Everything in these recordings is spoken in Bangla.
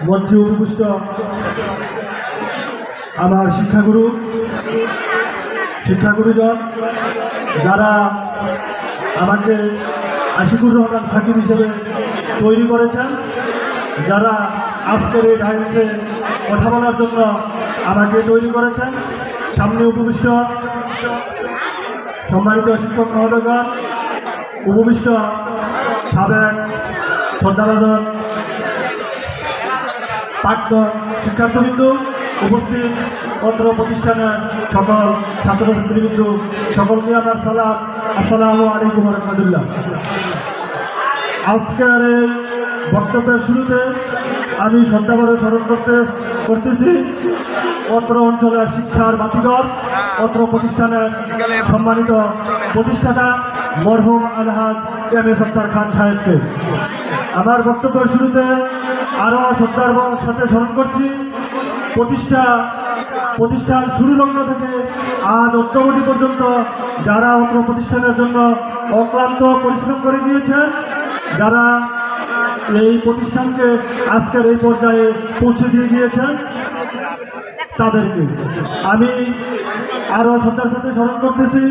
মঞ্চে উপবিষ্ট আমার শিক্ষাগুরুজন যারা আমাকে আশিকুর রহমান সাকিব হিসেবে তৈরি করেছেন, যারা আজকের এই টাইমসে কথা বলার জন্য আমাকে তৈরি করেছেন, সামনে উপবিষ্ট সম্মানিত শিক্ষক মহোদয়গণ, উপবিষ্ট সাবেক শ্রদ্ধাভাজন প্রাক্তন শিক্ষার্থীবৃন্দ, উপস্থিত অত্র প্রতিষ্ঠানের সকল ছাত্রছাত্রীবৃন্দ, সকলকে আমার সালাম, আসসালামু আলাইকুম রহমতুল্লাহ। আজকের এই বক্তব্যের শুরুতে আমি শ্রদ্ধাভরে স্মরণ করতেছি অত্র অঞ্চলের শিক্ষার বাতিঘর, অত্র প্রতিষ্ঠানের সম্মানিত প্রতিষ্ঠাতা মরহুম আলহাজ এম.এ. সত্তার খান সাহেবকে। আমার বক্তব্যের শুরুতে আরও শ্রদ্ধার সাথে স্মরণ করছি প্রতিষ্ঠান শুরু লগ্ন থেকে আজ অদ্যাবধি পর্যন্ত যারা অত্র প্রতিষ্ঠানের জন্য অক্লান্ত পরিশ্রম করে গিয়েছেন, যারা এই প্রতিষ্ঠানকে আজকের এই পর্যায়ে পৌঁছে দিয়ে গিয়েছেন, তাদেরকে আমি আরও শ্রদ্ধার সাথে স্মরণ করতেছি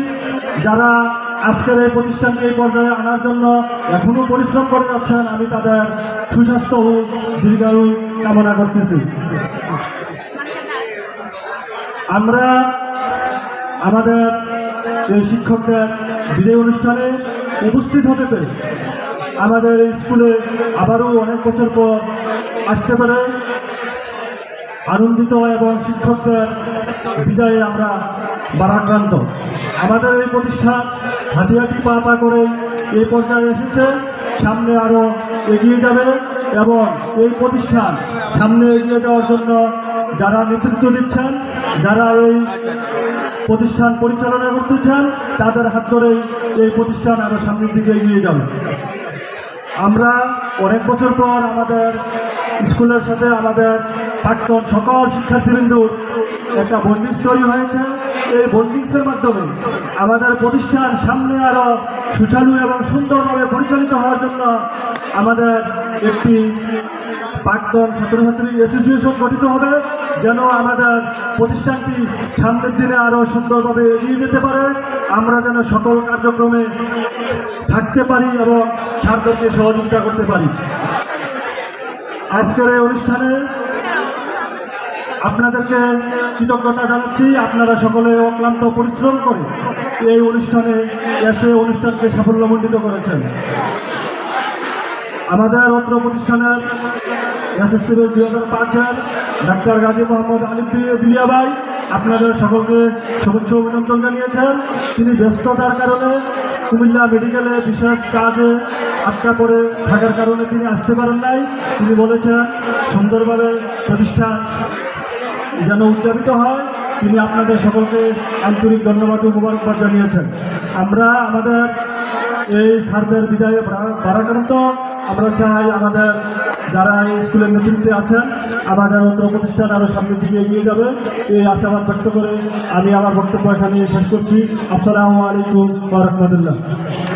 যারা আজকের এই প্রতিষ্ঠানকে এই পর্যায়ে আনার জন্য এখনও পরিশ্রম করে যাচ্ছেন। আমি তাদের সুস্বাস্থ্য ও দীর্ঘায়ু কামনা করতেছি। আমরা আমাদের এই শিক্ষকদের বিদায় অনুষ্ঠানে উপস্থিত হতে পেরে আমাদের এই স্কুলে আবারও অনেক বছর পর আসতে পারে আনন্দিত এবং শিক্ষকদের বিদায়ে আমরা ভারাক্রান্ত। আমাদের এই প্রতিষ্ঠান হাঁটি হাঁটি পা পা করে এই পর্যায়ে এসেছে, সামনে আরও এগিয়ে যাবে এবং এই প্রতিষ্ঠান সামনে এগিয়ে যাওয়ার জন্য যারা নেতৃত্ব দিচ্ছেন, যারা এই প্রতিষ্ঠান পরিচালনা করতেছেন, তাদের হাত ধরেই এই প্রতিষ্ঠান আরও সামনের দিকে এগিয়ে যাবে। আমরা অনেক বছর পর আমাদের স্কুলের সাথে আমাদের প্রাক্তন সকল শিক্ষার্থীবৃন্দুর একটা বন্ডিংস তৈরি হয়েছে। এই বন্ডিংসের মাধ্যমে আমাদের প্রতিষ্ঠান সামনে আরও সুচারু এবং সুন্দরভাবে পরিচালিত হওয়ার জন্য আমাদের একটি প্রাক্তন ছাত্রছাত্রী অ্যাসোসিয়েশন গঠিত হবে, যেন আমাদের প্রতিষ্ঠানটি সামনের দিনে আরও সুন্দরভাবে এগিয়ে যেতে পারে, আমরা যেন সকল কার্যক্রমে থাকতে পারি এবং ছাত্রদেরকে সহযোগিতা করতে পারি। আজকের এই অনুষ্ঠানে আপনাদেরকে কৃতজ্ঞতা জানাচ্ছি। আপনারা সকলে অক্লান্ত পরিশ্রম করে এই অনুষ্ঠানে এসে অনুষ্ঠানকে সাফল্যমণ্ডিত করেছেন। আমাদের অত্র প্রতিষ্ঠানের এসএসসি 2005-এর ডাক্তার গাজী মোহাম্মদ আলিফ বিলিয়া ভাই আপনাদের সকলকে শুভেচ্ছা অভিনন্দন জানিয়েছেন। তিনি ব্যস্ততার কারণে কুমিল্লা মেডিকেলে বিশেষ কাজে আটকা পড়ে থাকার কারণে তিনি আসতে পারেন নাই। তিনি বলেছেন সুন্দরভাবে প্রতিষ্ঠান যেন উদযাপিত হয়, তিনি আপনাদের সকলকে আন্তরিক ধন্যবাদ ও মোবারকবাদ জানিয়েছেন। আমরা আমাদের এই স্যারদের বিদায়ে ভারাক্রান্ত। আমরা চাই আমাদের যারা এই স্কুলের নেতৃত্বে আছেন, আমাদের অত্র প্রতিষ্ঠান আরও সামনের দিকে এগিয়ে যাবে, এই আশাবাদ ব্যক্ত করে আমি আমার বক্তব্য এখানে শেষ করছি। আসসালামু আলাইকুম ওয়া রাহমাতুল্লাহ।